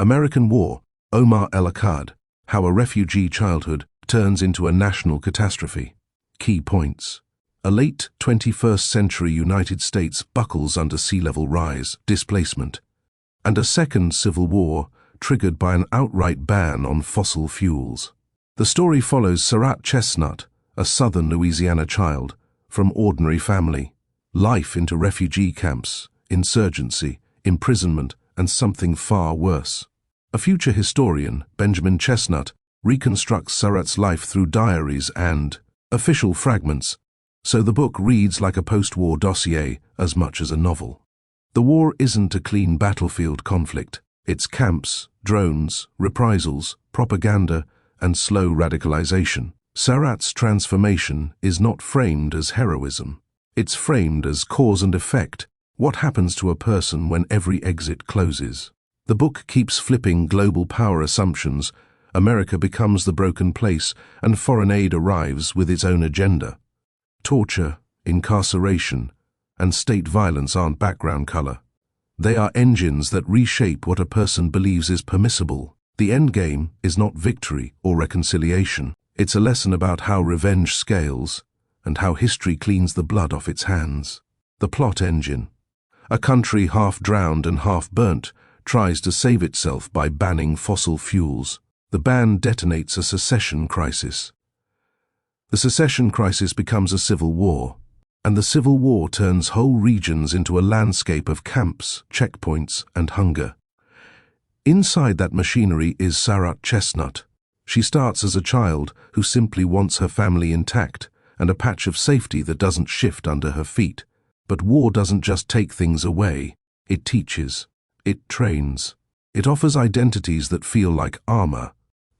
American War, Omar Akkad, How a Refugee Childhood Turns into a National Catastrophe. Key points. A late 21st century United States buckles under sea level rise, displacement, and a second civil war triggered by an outright ban on fossil fuels. The story follows Sarat Chestnut, a southern Louisiana child, from ordinary family, life into refugee camps, insurgency, imprisonment, and something far worse. A future historian, Benjamin Chestnut, reconstructs Sarat's life through diaries and official fragments, so the book reads like a post-war dossier as much as a novel. The war isn't a clean battlefield conflict. It's camps, drones, reprisals, propaganda, and slow radicalization. Sarat's transformation is not framed as heroism. It's framed as cause and effect. What happens to a person when every exit closes? The book keeps flipping global power assumptions. America becomes the broken place, and foreign aid arrives with its own agenda. Torture, incarceration, and state violence aren't background color. They are engines that reshape what a person believes is permissible. The end game is not victory or reconciliation. It's a lesson about how revenge scales and how history cleans the blood off its hands. The plot engine. A country half drowned and half burnt tries to save itself by banning fossil fuels. The ban detonates a secession crisis. The secession crisis becomes a civil war, and the civil war turns whole regions into a landscape of camps, checkpoints, and hunger. Inside that machinery is Sarat Chestnut. She starts as a child who simply wants her family intact and a patch of safety that doesn't shift under her feet. But war doesn't just take things away. It teaches. It trains. It offers identities that feel like armour.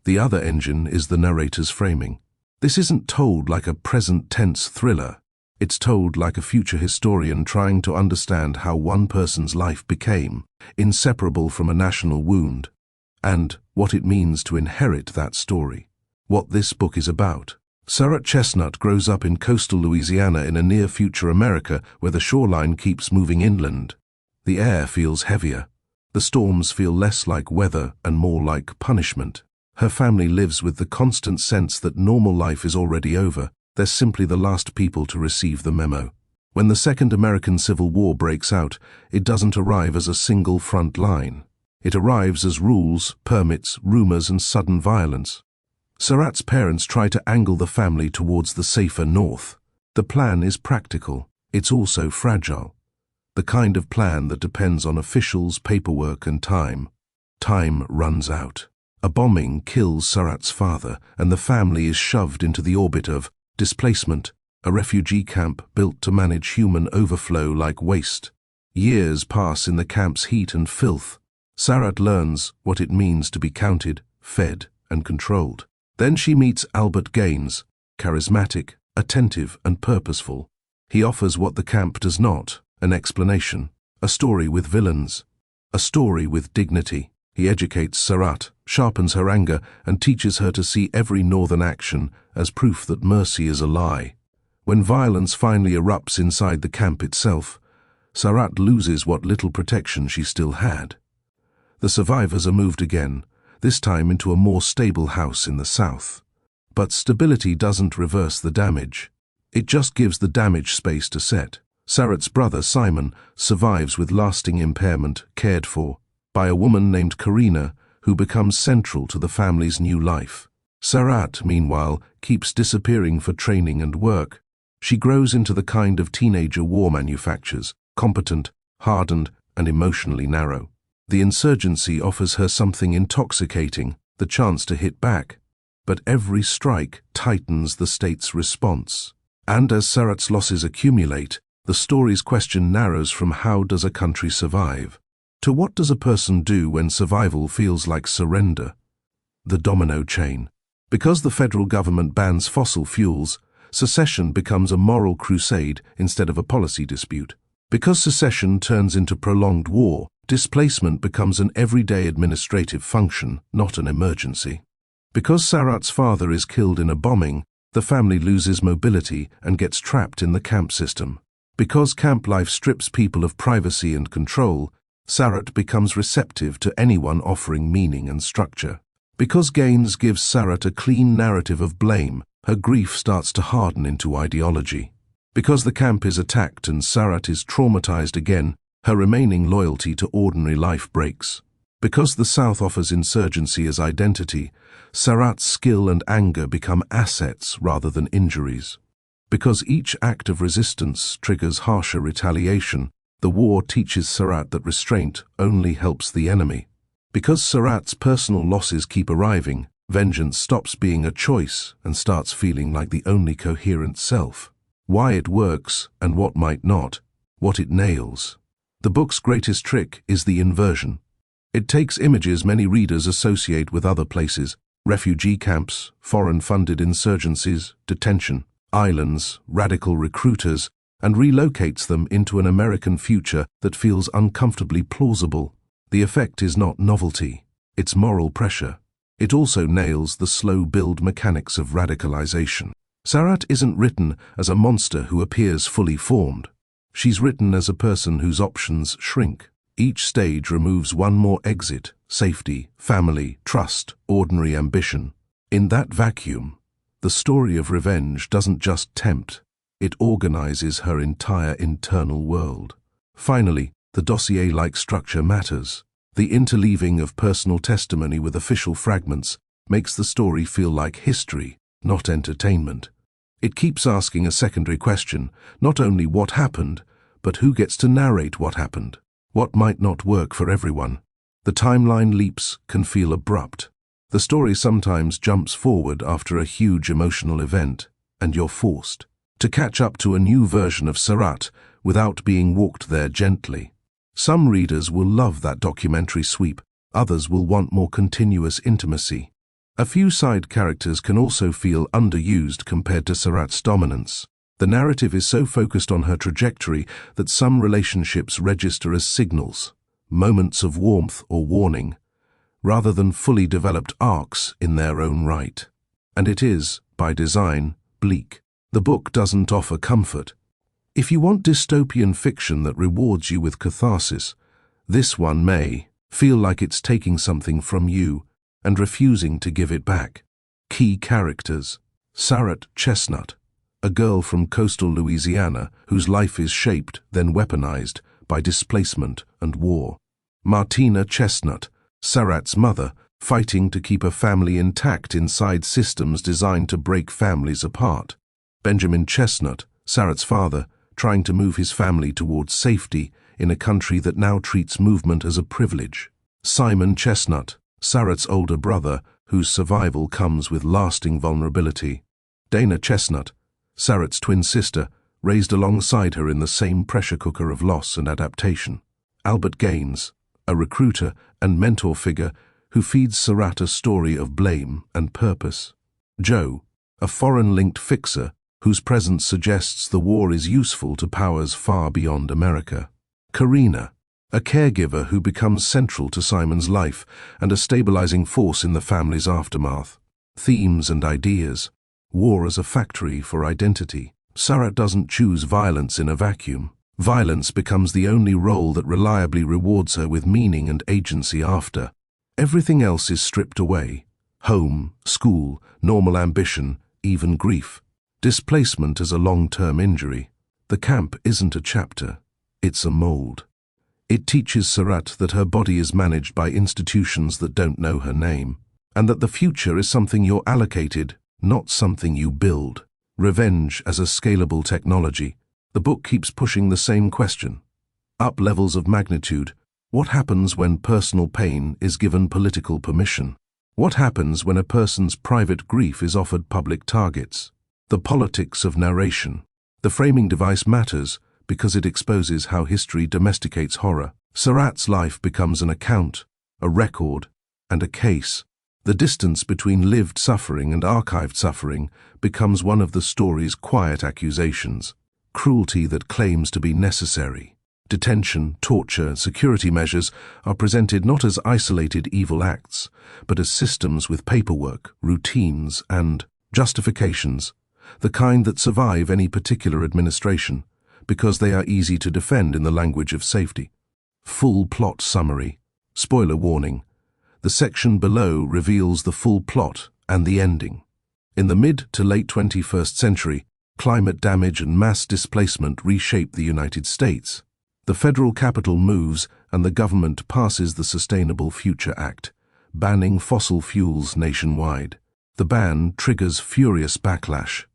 The other engine is the narrator's framing. This isn't told like a present-tense thriller. It's told like a future historian trying to understand how one person's life became inseparable from a national wound, and what it means to inherit that story. What this book is about. Sarat Chestnut grows up in coastal Louisiana in a near-future America where the shoreline keeps moving inland. The air feels heavier. The storms feel less like weather and more like punishment. Her family lives with the constant sense that normal life is already over. They're simply the last people to receive the memo. When the Second American Civil War breaks out, it doesn't arrive as a single front line. It arrives as rules, permits, rumors, and sudden violence. Sarat's parents try to angle the family towards the safer north. The plan is practical. It's also fragile. The kind of plan that depends on officials, paperwork, and time. Time runs out. A bombing kills Sarat's father, and the family is shoved into the orbit of displacement, a refugee camp built to manage human overflow like waste. Years pass in the camp's heat and filth. Sarat learns what it means to be counted, fed, and controlled. Then she meets Albert Gaines, charismatic, attentive, and purposeful. He offers what the camp does not, an explanation, a story with villains, a story with dignity. He educates Sarat, sharpens her anger, and teaches her to see every northern action as proof that mercy is a lie. When violence finally erupts inside the camp itself, Sarat loses what little protection she still had. The survivors are moved again, this time into a more stable house in the south. But stability doesn't reverse the damage. It just gives the damage space to set. Sarat's brother, Simon, survives with lasting impairment, cared for by a woman named Karina, who becomes central to the family's new life. Sarat, meanwhile, keeps disappearing for training and work. She grows into the kind of teenager war manufactures, competent, hardened, and emotionally narrow. The insurgency offers her something intoxicating, the chance to hit back. But every strike tightens the state's response. And as Sarat's losses accumulate, the story's question narrows from how does a country survive to what does a person do when survival feels like surrender? The domino chain. Because the federal government bans fossil fuels, secession becomes a moral crusade instead of a policy dispute. Because secession turns into prolonged war, displacement becomes an everyday administrative function, not an emergency. Because Sarat's father is killed in a bombing, the family loses mobility and gets trapped in the camp system. Because camp life strips people of privacy and control, Sarat becomes receptive to anyone offering meaning and structure. Because Gaines gives Sarat a clean narrative of blame, her grief starts to harden into ideology. Because the camp is attacked and Sarat is traumatized again, her remaining loyalty to ordinary life breaks. Because the South offers insurgency as identity, Sarat's skill and anger become assets rather than injuries. Because each act of resistance triggers harsher retaliation, the war teaches Sarat that restraint only helps the enemy. Because Sarat's personal losses keep arriving, vengeance stops being a choice and starts feeling like the only coherent self. Why it works and what might not, what it nails. The book's greatest trick is the inversion. It takes images many readers associate with other places: refugee camps, foreign-funded insurgencies, detention, islands, radical recruiters, and relocates them into an American future that feels uncomfortably plausible. The effect is not novelty, it's moral pressure. It also nails the slow build mechanics of radicalization. Sarat isn't written as a monster who appears fully formed. She's written as a person whose options shrink. Each stage removes one more exit: safety, family, trust, ordinary ambition. In that vacuum, the story of revenge doesn't just tempt, it organizes her entire internal world. Finally, the dossier-like structure matters. The interleaving of personal testimony with official fragments makes the story feel like history, not entertainment. It keeps asking a secondary question, not only what happened, but who gets to narrate what happened. What might not work for everyone. The timeline leaps can feel abrupt. The story sometimes jumps forward after a huge emotional event, and you're forced to catch up to a new version of Sarat without being walked there gently. Some readers will love that documentary sweep, others will want more continuous intimacy. A few side characters can also feel underused compared to Sarat's dominance. The narrative is so focused on her trajectory that some relationships register as signals, moments of warmth or warning, rather than fully developed arcs in their own right. And it is, by design, bleak. The book doesn't offer comfort. If you want dystopian fiction that rewards you with catharsis, this one may feel like it's taking something from you and refusing to give it back. Key characters: Sarat Chestnut, a girl from coastal Louisiana whose life is shaped, then weaponized, by displacement and war. Martina Chestnut, Sarat's mother, fighting to keep a family intact inside systems designed to break families apart. Benjamin Chestnut, Sarat's father, trying to move his family towards safety in a country that now treats movement as a privilege. Simon Chestnut, Sarat's older brother, whose survival comes with lasting vulnerability. Dana Chestnut, Sarat's twin sister, raised alongside her in the same pressure cooker of loss and adaptation. Albert Gaines, a recruiter and mentor figure who feeds Sarat a story of blame and purpose. Joe, a foreign-linked fixer whose presence suggests the war is useful to powers far beyond America. Karina, a caregiver who becomes central to Simon's life and a stabilizing force in the family's aftermath. Themes and ideas. War as a factory for identity. Sarat doesn't choose violence in a vacuum. Violence becomes the only role that reliably rewards her with meaning and agency after. Everything else is stripped away. Home, school, normal ambition, even grief. Displacement as a long-term injury. The camp isn't a chapter, it's a mold. It teaches Sarat that her body is managed by institutions that don't know her name, and that the future is something you're allocated, not something you build. Revenge as a scalable technology. The book keeps pushing the same question. Up levels of magnitude. What happens when personal pain is given political permission? What happens when a person's private grief is offered public targets? The politics of narration. The framing device matters because it exposes how history domesticates horror. Sarat's life becomes an account, a record, and a case. The distance between lived suffering and archived suffering becomes one of the story's quiet accusations. Cruelty that claims to be necessary. Detention, torture, security measures are presented not as isolated evil acts, but as systems with paperwork, routines, and justifications, the kind that survive any particular administration, because they are easy to defend in the language of safety. Full plot summary. Spoiler warning. The section below reveals the full plot and the ending. In the mid to late 21st century, climate damage and mass displacement reshape the United States. The federal capital moves and the government passes the Sustainable Future Act, banning fossil fuels nationwide. The ban triggers furious backlash.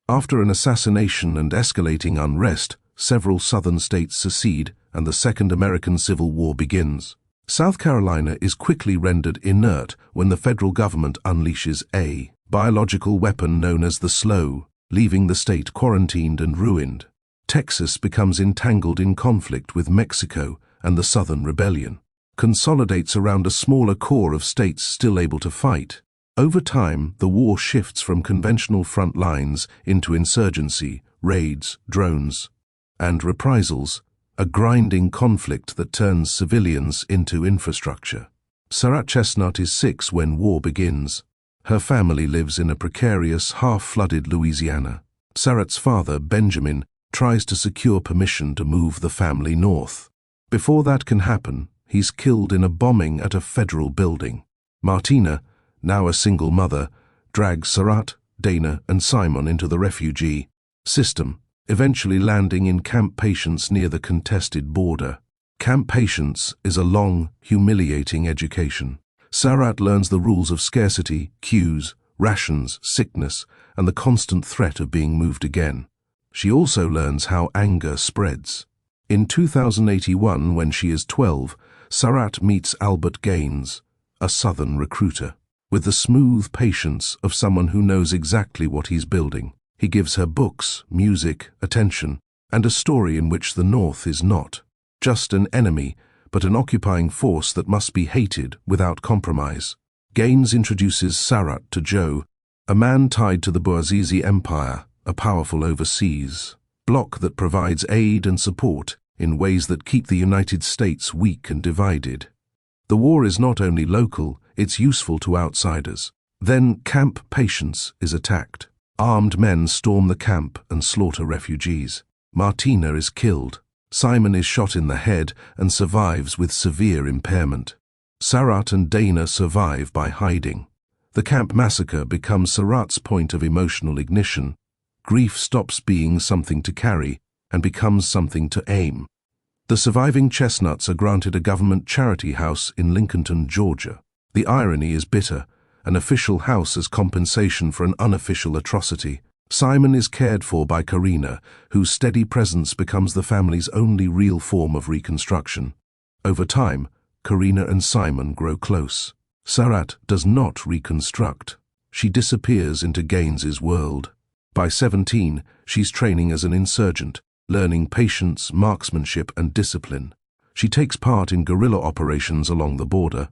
After an assassination and escalating unrest, several southern states secede and the Second American Civil War begins. South Carolina is quickly rendered inert when the federal government unleashes a biological weapon known as the slow, leaving the state quarantined and ruined. Texas becomes entangled in conflict with Mexico, and the Southern Rebellion consolidates around a smaller core of states still able to fight. Over time, the war shifts from conventional front lines into insurgency, raids, drones, and reprisals, a grinding conflict that turns civilians into infrastructure. Sarat Chestnut is 6 when war begins. Her family lives in a precarious, half-flooded Louisiana. Sarat's father, Benjamin, tries to secure permission to move the family north. Before that can happen, he's killed in a bombing at a federal building. Martina, now a single mother, drags Sarat, Dana, and Simon into the refugee system, eventually landing in Camp Patience near the contested border. Camp Patience is a long, humiliating education. Sarat learns the rules of scarcity, queues, rations, sickness, and the constant threat of being moved again. She also learns how anger spreads. In 2081, when she is 12, Sarat meets Albert Gaines, a Southern recruiter. With the smooth patience of someone who knows exactly what he's building, he gives her books, music, attention, and a story in which the North is not just an enemy, but an occupying force that must be hated without compromise. Gaines introduces Sarat to Joe, a man tied to the Boazizi Empire, a powerful overseas bloc that provides aid and support in ways that keep the United States weak and divided. The war is not only local, it's useful to outsiders. Then Camp Patience is attacked. Armed men storm the camp and slaughter refugees. Martina is killed. Simon is shot in the head and survives with severe impairment. Sarat and Dana survive by hiding. The camp massacre becomes Sarat's point of emotional ignition. Grief stops being something to carry and becomes something to aim. The surviving Chestnuts are granted a government charity house in Lincolnton, Georgia. The irony is bitter, an official house as compensation for an unofficial atrocity. Simon is cared for by Karina, whose steady presence becomes the family's only real form of reconstruction. Over time, Karina and Simon grow close. Sarat does not reconstruct. She disappears into Gaines's world. By 17, she's training as an insurgent, learning patience, marksmanship, and discipline. She takes part in guerrilla operations along the border.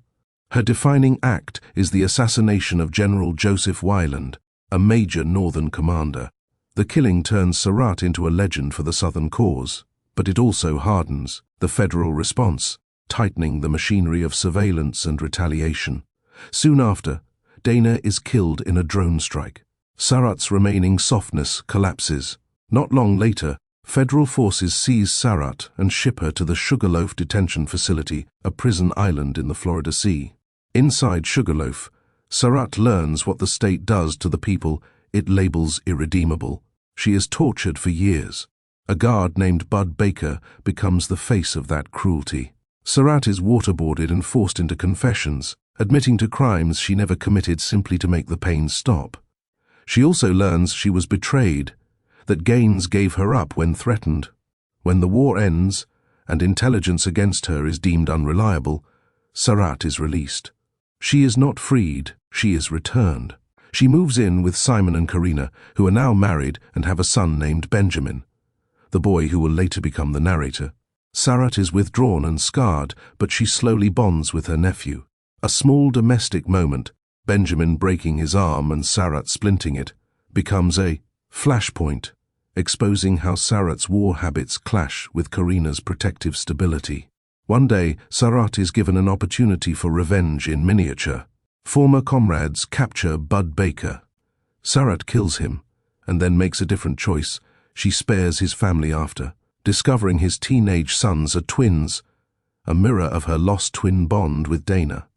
Her defining act is the assassination of General Joseph Weiland, a major Northern commander. The killing turns Sarat into a legend for the Southern cause, but it also hardens the federal response, tightening the machinery of surveillance and retaliation. Soon after, Dana is killed in a drone strike. Sarat's remaining softness collapses. Not long later, federal forces seize Sarat and ship her to the Sugarloaf Detention Facility, a prison island in the Florida Sea. Inside Sugarloaf, Sarat learns what the state does to the people it labels irredeemable. She is tortured for years. A guard named Bud Baker becomes the face of that cruelty. Sarat is waterboarded and forced into confessions, admitting to crimes she never committed simply to make the pain stop. She also learns she was betrayed, that Gaines gave her up when threatened. When the war ends and intelligence against her is deemed unreliable, Sarat is released. She is not freed, she is returned. She moves in with Simon and Karina, who are now married and have a son named Benjamin, the boy who will later become the narrator. Sarat is withdrawn and scarred, but she slowly bonds with her nephew. A small domestic moment, Benjamin breaking his arm and Sarat splinting it, becomes a flashpoint, exposing how Sarat's war habits clash with Karina's protective stability. One day, Sarat is given an opportunity for revenge in miniature. Former comrades capture Bud Baker. Sarat kills him, and then makes a different choice. She spares his family after, discovering his teenage sons are twins a mirror of her lost twin bond with Dana.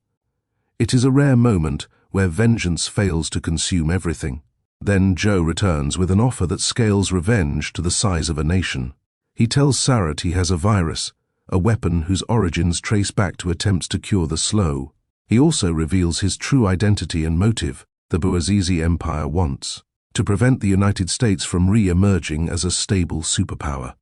It is a rare moment where vengeance fails to consume everything. Then Joe returns with an offer that scales revenge to the size of a nation. He tells Sarat he has a virus, a weapon whose origins trace back to attempts to cure the slow. He also reveals his true identity and motive, the Bouazizi Empire wants, to prevent the United States from re-emerging as a stable superpower.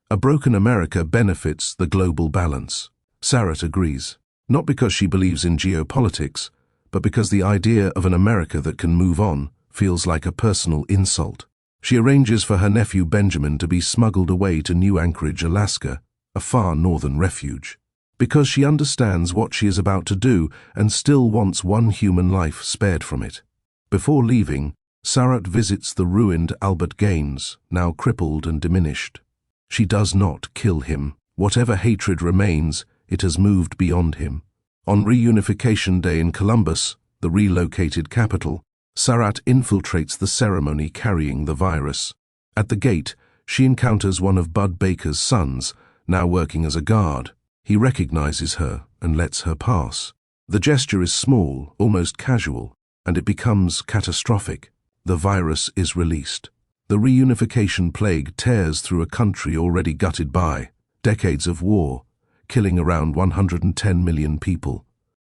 A broken America benefits the global balance. Sarat agrees, not because she believes in geopolitics, but because the idea of an America that can move on feels like a personal insult. She arranges for her nephew Benjamin to be smuggled away to New Anchorage, Alaska, a far northern refuge, because she understands what she is about to do and still wants one human life spared from it. Before leaving, Sarat visits the ruined Albert Gaines, now crippled and diminished. She does not kill him. Whatever hatred remains, it has moved beyond him. On reunification day in Columbus, the relocated capital, Sarat infiltrates the ceremony carrying the virus. At the gate, she encounters one of Bud Baker's sons, now working as a guard. He recognizes her and lets her pass. The gesture is small, almost casual, and it becomes catastrophic. The virus is released. The reunification plague tears through a country already gutted by decades of war, killing around 110 million people.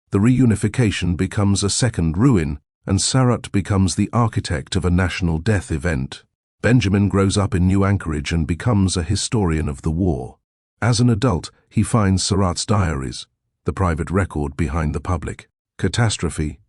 The reunification becomes a second ruin, and Sarat becomes the architect of a national death event. Benjamin grows up in New Anchorage and becomes a historian of the war. As an adult, he finds Sarat's diaries, the private record behind the public catastrophe,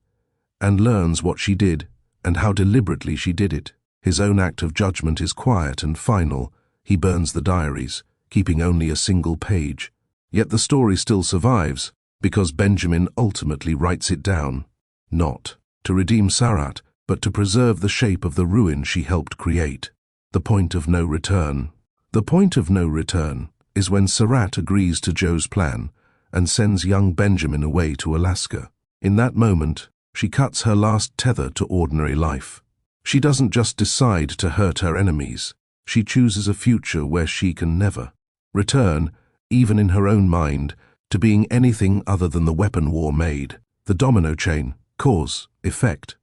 and learns what she did and how deliberately she did it. His own act of judgment is quiet and final. He burns the diaries, keeping only a single page. Yet the story still survives, because Benjamin ultimately writes it down, not to redeem Sarat, but to preserve the shape of the ruin she helped create. The point of no return. The point of no return is when Sarat agrees to Joe's plan and sends young Benjamin away to Alaska. In that moment, she cuts her last tether to ordinary life. She doesn't just decide to hurt her enemies. She chooses a future where she can never return, even in her own mind, to being anything other than the weapon war made. The domino chain, cause, effect.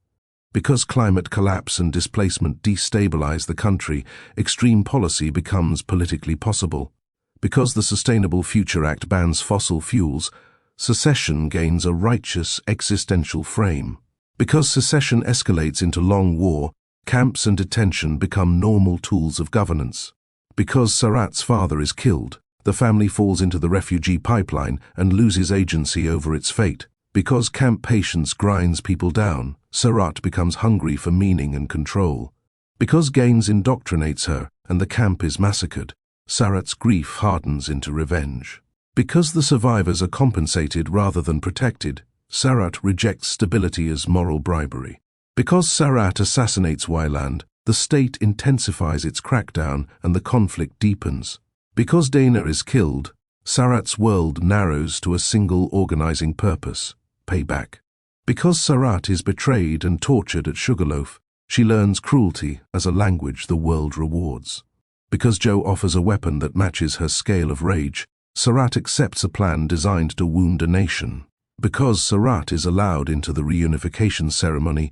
Because climate collapse and displacement destabilize the country, extreme policy becomes politically possible. Because the Sustainable Future Act bans fossil fuels, secession gains a righteous existential frame. Because secession escalates into long war, camps and detention become normal tools of governance. Because Sarat's father is killed, the family falls into the refugee pipeline and loses agency over its fate. Because camp patience grinds people down, Sarat becomes hungry for meaning and control. Because Gaines indoctrinates her and the camp is massacred, Sarat's grief hardens into revenge. Because the survivors are compensated rather than protected, Sarat rejects stability as moral bribery. Because Sarat assassinates Wyland, the state intensifies its crackdown and the conflict deepens. Because Dana is killed, Sarat's world narrows to a single organizing purpose: payback. Because Sarat is betrayed and tortured at Sugarloaf, she learns cruelty as a language the world rewards. Because Joe offers a weapon that matches her scale of rage, Sarat accepts a plan designed to wound a nation. Because Sarat is allowed into the reunification ceremony,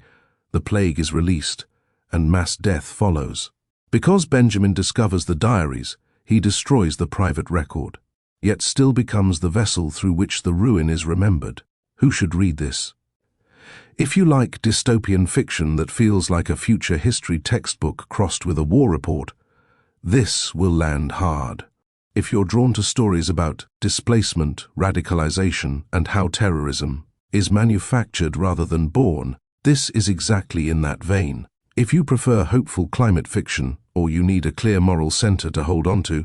the plague is released, and mass death follows. Because Benjamin discovers the diaries, he destroys the private record, yet still becomes the vessel through which the ruin is remembered. Who should read this? If you like dystopian fiction that feels like a future history textbook crossed with a war report, this will land hard. If you're drawn to stories about displacement, radicalization, and how terrorism is manufactured rather than born, this is exactly in that vein. If you prefer hopeful climate fiction, or you need a clear moral center to hold on to,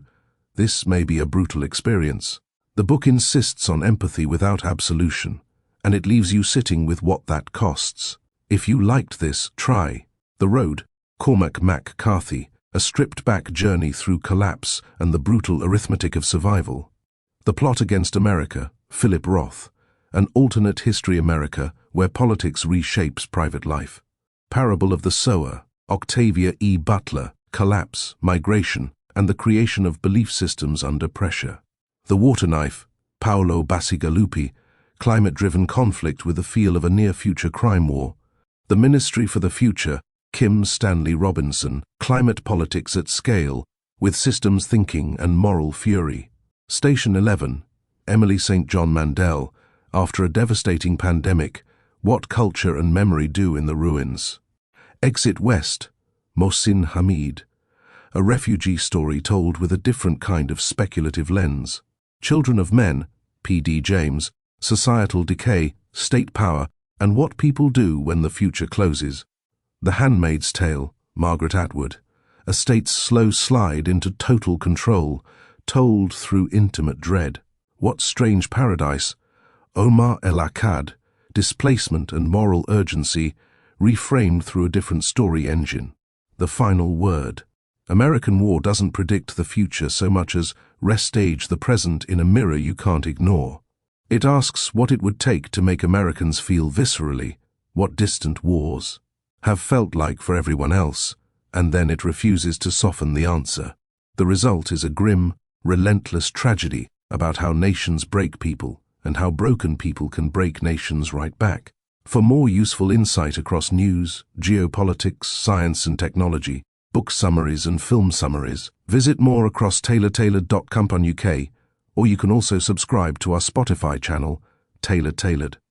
this may be a brutal experience. The book insists on empathy without absolution, and it leaves you sitting with what that costs. If you liked this, try The Road, Cormac McCarthy, a stripped-back journey through collapse and the brutal arithmetic of survival. The Plot Against America, Philip Roth, an alternate history America where politics reshapes private life. Parable of the Sower, Octavia E. Butler, Collapse, Migration, and the Creation of Belief Systems Under Pressure. The Water Knife, Paolo Bacigalupi, climate-driven conflict with the feel of a near-future crime war. The Ministry for the Future, Kim Stanley Robinson, climate politics at scale, with systems thinking and moral fury. Station 11, Emily St. John Mandel, after a devastating pandemic, what culture and memory do in the ruins. Exit West, Mohsin Hamid, a refugee story told with a different kind of speculative lens. Children of Men, P.D. James, societal decay, state power, and what people do when the future closes. The Handmaid's Tale, Margaret Atwood, a state's slow slide into total control, told through intimate dread. What Strange Paradise, Omar Akkad, displacement and moral urgency, reframed through a different story engine. The Final Word. American War doesn't predict the future so much as restage the present in a mirror you can't ignore. It asks what it would take to make Americans feel viscerally what distant wars have felt like for everyone else, and then it refuses to soften the answer. The result is a grim, relentless tragedy about how nations break people and how broken people can break nations right back. For more useful insight across news, geopolitics, science and technology, book summaries and film summaries, visit more across taylortailored.com.uk, or you can also subscribe to our Spotify channel, Taylor Tailored.